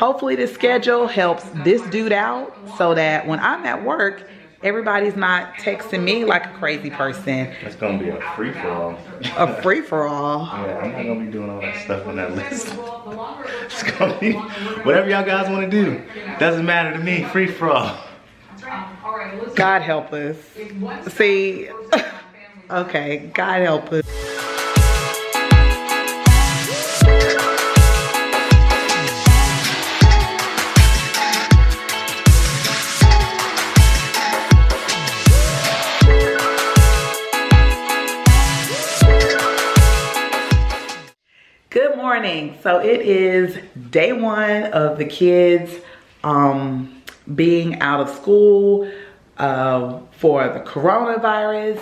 hopefully this schedule helps this dude out so that when I'm at work, everybody's not texting me like a crazy person. It's gonna be a free-for-all. A free-for-all? Yeah, I'm not gonna be doing all that stuff on that list. It's gonna be whatever y'all guys wanna do. Doesn't matter to me, free-for-all. God help us. See, okay, God help us. Good morning. So it is day one of the kids being out of school for the coronavirus.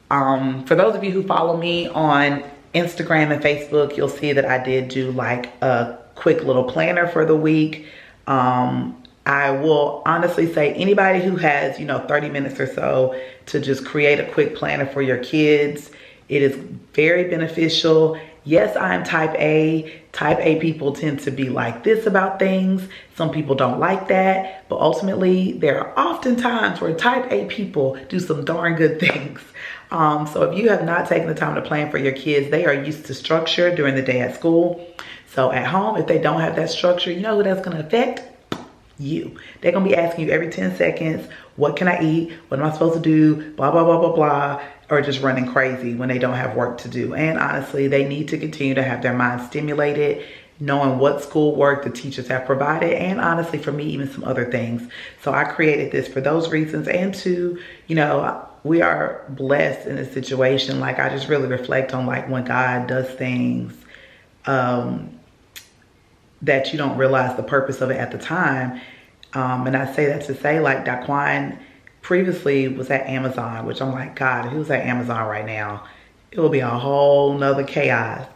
For those of you who follow me on Instagram and Facebook, you'll see that I did do like a quick little planner for the week. I will honestly say anybody who has, 30 minutes or so to just create a quick planner for your kids, it is very beneficial. Yes, I'm type A. Type A people tend to be like this about things. Some people don't like that. But ultimately, there are often times where type A people do some darn good things. So if you have not taken the time to plan for your kids, they are used to structure during the day at school. So at home, if they don't have that structure, you know who that's going to affect? You. They're going to be asking you every 10 seconds, what can I eat? What am I supposed to do? Blah, blah, blah, blah, blah. Or just running crazy when they don't have work to do. And honestly, they need to continue to have their minds stimulated, knowing what schoolwork the teachers have provided, and honestly, for me, even some other things. So I created this for those reasons, and to, we are blessed in this situation. Like, I just really reflect on like when God does things that you don't realize the purpose of it at the time. And I say that to say, like, Da-Quan previously was at Amazon, which I'm like, God, if he was at Amazon right now, it will be a whole nother chaos.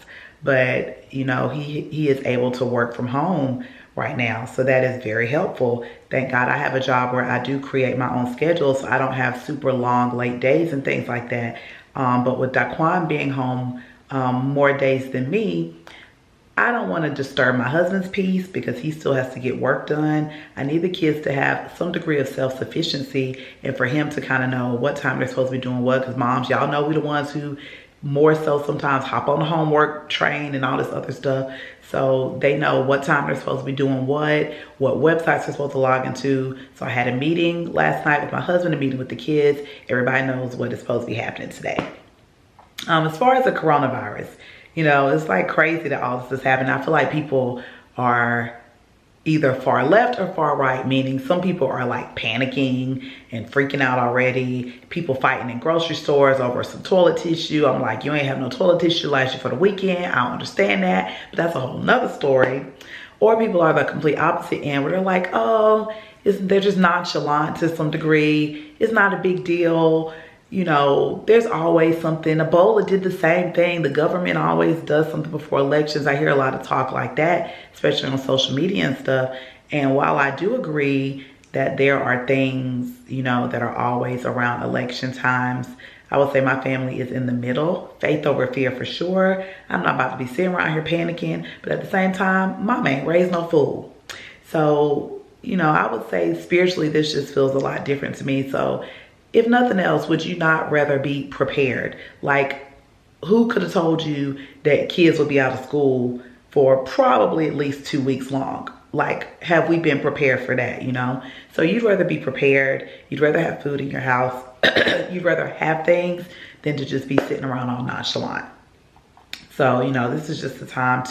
But, he is able to work from home right now. So that is very helpful. Thank God I have a job where I do create my own schedule, so I don't have super long, late days and things like that. But with Da-Quan being home more days than me, I don't want to disturb my husband's peace because he still has to get work done. I need the kids to have some degree of self-sufficiency and for him to kind of know what time they're supposed to be doing what. Because moms, y'all know we're the ones who more so sometimes hop on the homework train and all this other stuff. So they know what time they're supposed to be doing what websites they're supposed to log into. So I had a meeting last night with my husband, a meeting with the kids. Everybody knows what is supposed to be happening today. As far as the coronavirus, it's like crazy that all this is happening. I feel like people are either far left or far right, meaning some people are like panicking and freaking out already. People fighting in grocery stores over some toilet tissue. I'm like, you ain't have no toilet tissue last year for the weekend. I don't understand that, but that's a whole nother story. Or people are the complete opposite end where they're like, oh, they're just nonchalant to some degree. It's not a big deal. There's always something. Ebola did the same thing. The government always does something before elections. I hear a lot of talk like that, especially on social media and stuff. And while I do agree that there are things, that are always around election times, I would say my family is in the middle. Faith over fear for sure. I'm not about to be sitting around here panicking. But at the same time, mama ain't raised no fool. So, I would say spiritually, this just feels a lot different to me. So if nothing else, would you not rather be prepared? Like, who could have told you that kids would be out of school for probably at least 2 weeks long? Like, have we been prepared for that, So you'd rather be prepared. You'd rather have food in your house. You'd rather have things than to just be sitting around all nonchalant. So, this is just the time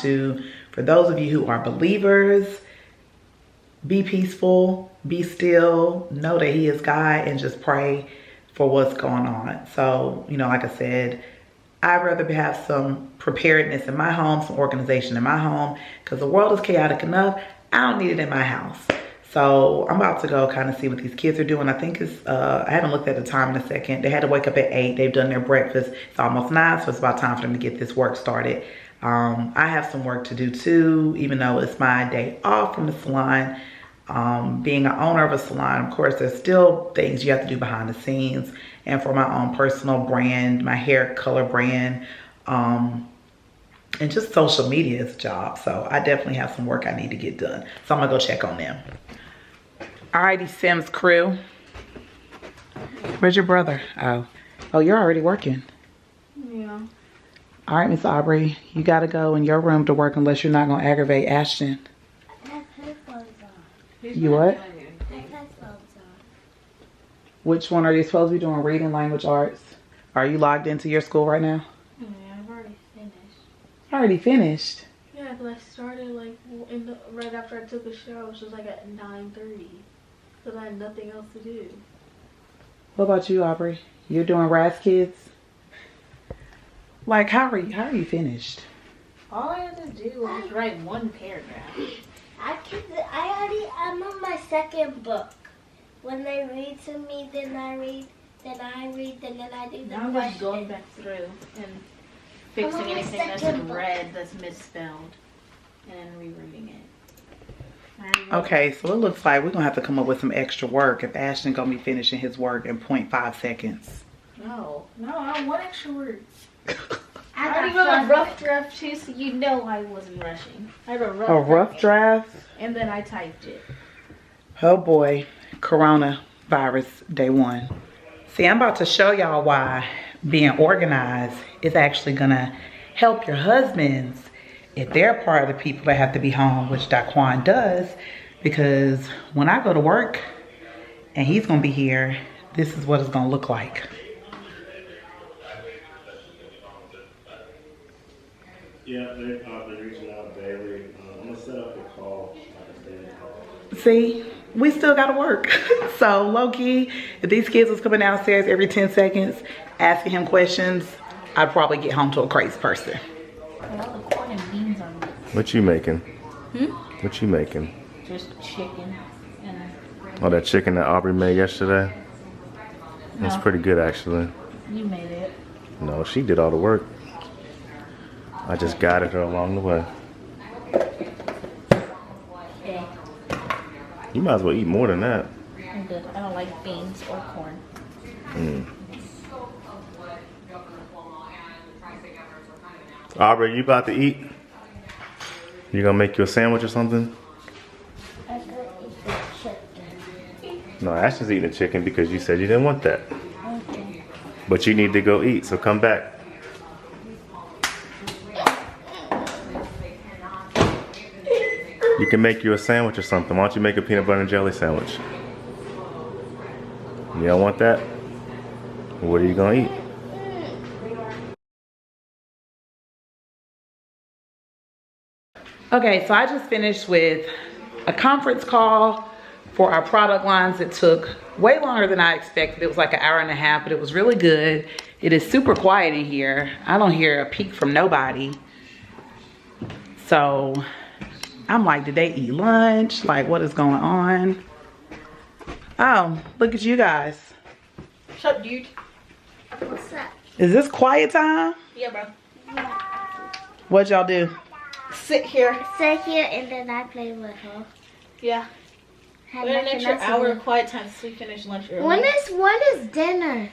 for those of you who are believers, be peaceful, be still, know that he is God, and just pray for what's going on. So, like I said, I'd rather have some preparedness in my home, some organization in my home, because the world is chaotic enough. I don't need it in my house. So I'm about to go kind of see what these kids are doing. I think it's, I haven't looked at the time in a second. They had to wake up at 8. They've done their breakfast. It's almost 9, so it's about time for them to get this work started. I have some work to do too, even though it's my day off from the salon. Being an owner of a salon, of course, there's still things you have to do behind the scenes. And for my own personal brand, my hair color brand, And just social media is a job. So I definitely have some work I need to get done. So I'm gonna go check on them. Alrighty, Sims crew. Where's your brother? Oh, you're already working. Yeah. All right, Miss Aubrie, you gotta go in your room to work unless you're not gonna aggravate Ashton. I have headphones on. You what? I have headphones on. Which one are you supposed to be doing? Reading language arts. Are you logged into your school right now? Yeah, I've already finished. Already finished. Yeah, because I started like right after I took a shower, which was like at 9:30, because I had nothing else to do. What about you, Aubrie? You're doing RAS Kids? Like, how are you finished? All I had to do was write one paragraph. I'm on my second book. When they read to me, then I read, and then I do the Now I'm question. just going back through and fixing I'm on my anything that's second in book. red that's misspelled, and then rereading it. Okay, so it looks like we're gonna have to come up with some extra work if Ashton gonna be finishing his work in 0.5 seconds. No, I don't want extra words. I got already wrote a fun. rough draft too, so you know I wasn't rushing. I wrote A rough draft? and then I typed it. Oh boy, coronavirus day 1. See, I'm about to show y'all why being organized is actually gonna help your husbands if they're part of the people that have to be home, which Da-Quan does, because when I go to work and he's gonna be here, this is what it's gonna look like. Yeah, they've been reaching out daily. I'm gonna set up a call. See, we still gotta work. So low-key, if these kids was coming downstairs every 10 seconds asking him questions, I'd probably get home to a crazy person. All the corn and beans on it. What you making? What you making? Just chicken and Oh, that chicken that Aubrie made yesterday? That's No. pretty good, actually. you made it. No, she did all the work. I just guided her along the way. Yeah, You might as well eat more than that. I'm good. I don't like beans or corn. Aubrie, you about to eat? You gonna make you a sandwich or something? I'm gonna eat the chicken. No, Ashton's eating the chicken because you said you didn't want that. Okay. But you need to go eat, so come back. You can make you a sandwich or something. Why don't you make a peanut butter and jelly sandwich? You don't want that? What are you gonna eat? Okay, so I just finished with a conference call for our product lines. It took way longer than I expected. It was like an hour and a half, but it was really good. It is super quiet in here. I don't hear a peep from nobody. So I'm like, did they eat lunch? Like, what is going on? Oh, look at you guys. What's up, dude? What's up? Is this quiet time? Yeah, bro. What'd y'all do? Sit here. Sit here and then I play with her. Yeah. Had We had an nothing extra else to hour do. of quiet time since we finished lunch early. When is dinner?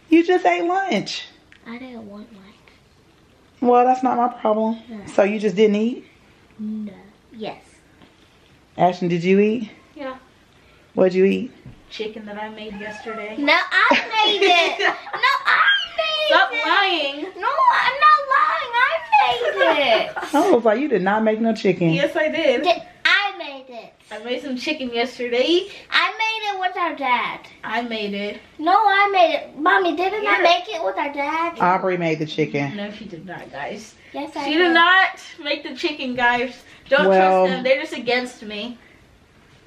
You just ate lunch. I didn't want lunch. Well, that's not my problem. So you just didn't eat? No. Yes. Ashton, did you eat? Yeah. What'd you eat? Chicken that I made yesterday. No, I made it. No, I made Stop it. lying. No, I'm not lying. I made it. I was like, you did not make no chicken. Yes, I did. I made it. I made some chicken yesterday. I made it with our dad. I made it. No, I made it. Mommy, didn't I Here. make it with our dad? Aubrie made the chicken. No, she did not, guys. Yes, I She did not make the chicken, guys. Don't Well- trust them. They're just against me.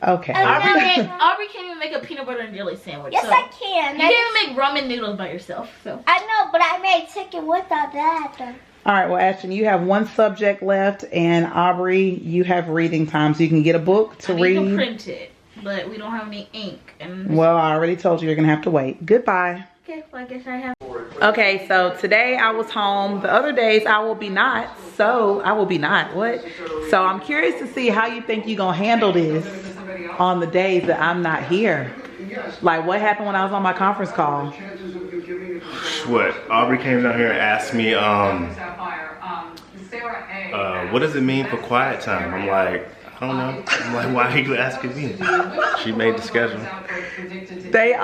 Okay. Aubrie can't even make a peanut butter and jelly sandwich. Yes, so. I can. You can't even make ramen noodles by yourself. So I know, but I made chicken with our dad. All right, well, Ashton, you have one subject left, and Aubrie, you have reading time, so you can get a book to I need to read. print it, but we don't have any ink. And Well, I already told you you're going to have to wait. Goodbye. okay, well, I guess I have. Okay, so today I was home. The other days I will be not. So, I will be not. What? So, I'm curious to see how you think you're going to handle this on the days that I'm not here. Like, what happened when I was on my conference call? What? Aubrie came down here and asked me, what does it mean for quiet time? I'm like, I don't know. I'm like, why are you asking me? She made the schedule. They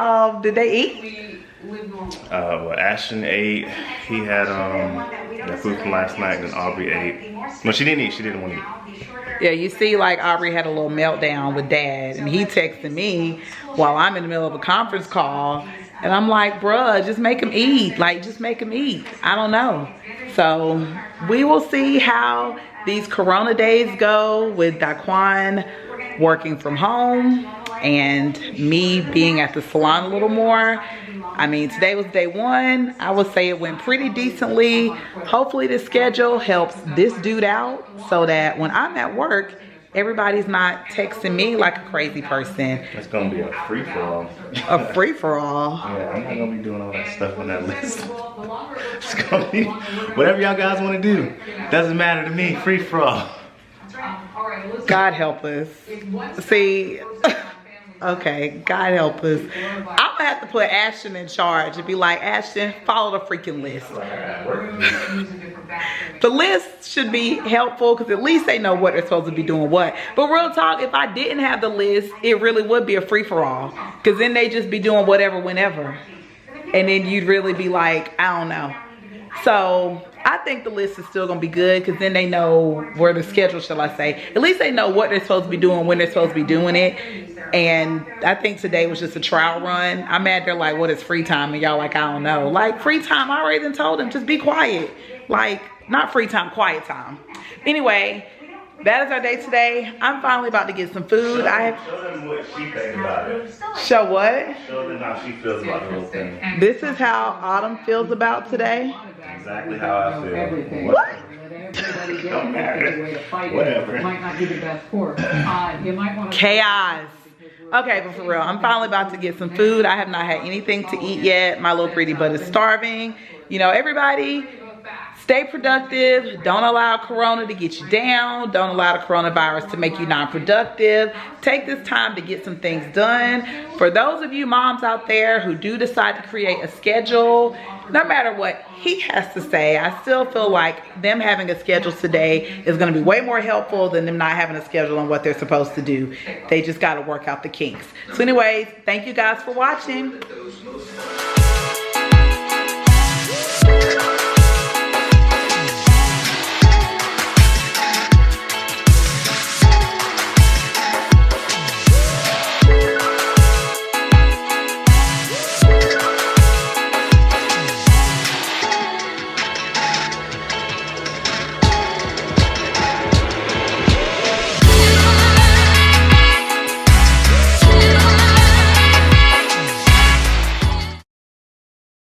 did they eat? Well, Ashtian ate. He had that food from last night, and Aubrie ate. No, she didn't eat. She didn't want to eat. Yeah, you see, like Aubrie had a little meltdown with Dad, and he texted me while I'm in the middle of a conference call, and I'm like, bruh, just make him eat. Like, just make him eat. I don't know. So we will see how these Corona days go with Da-Quan working from home and me being at the salon a little more. I mean, today was day one. I would say it went pretty decently. Hopefully the schedule helps this dude out so that when I'm at work, everybody's not texting me like a crazy person. It's gonna be a free-for-all. A free-for-all. Yeah, I'm not gonna be doing all that stuff on that list. It's gonna be whatever y'all guys wanna do. Doesn't matter to me, free-for-all. God help us. See, okay, God help us. I'm gonna have to put Ashtian in charge and be like, Ashtian, follow the freaking list. The list should be helpful because at least they know what they're supposed to be doing what. But real talk, if I didn't have the list, it really would be a free-for-all. Because then they just be doing whatever whenever. And then you'd really be like, I don't know. So I think the list is still gonna be good because then they know where the schedule, shall I say. At least they know what they're supposed to be doing, when they're supposed to be doing it. And I think today was just a trial run. I'm mad they're like, what is free time? And y'all like, I don't know. Like, free time, I already done told them, just be quiet. Like, not free time, quiet time. Anyway, that is our day today. I'm finally about to get some food. Show them what she thinks about it. Show what? Show them how she feels about the whole thing. This is how Autumn feels about today. Exactly how I feel. Everything. What? Don't matter. Whatever. It might not be the best course. You might want to Chaos. Okay, but for real, I'm finally about to get some food. I have not had anything to eat yet. My little pretty butt is starving. You know, everybody, stay productive. Don't allow Corona to get you down. Don't allow the coronavirus to make you non-productive. Take this time to get some things done. For those of you moms out there who do decide to create a schedule, no matter what he has to say, I still feel like them having a schedule today is going to be way more helpful than them not having a schedule on what they're supposed to do. They just got to work out the kinks. So anyways, thank you guys for watching.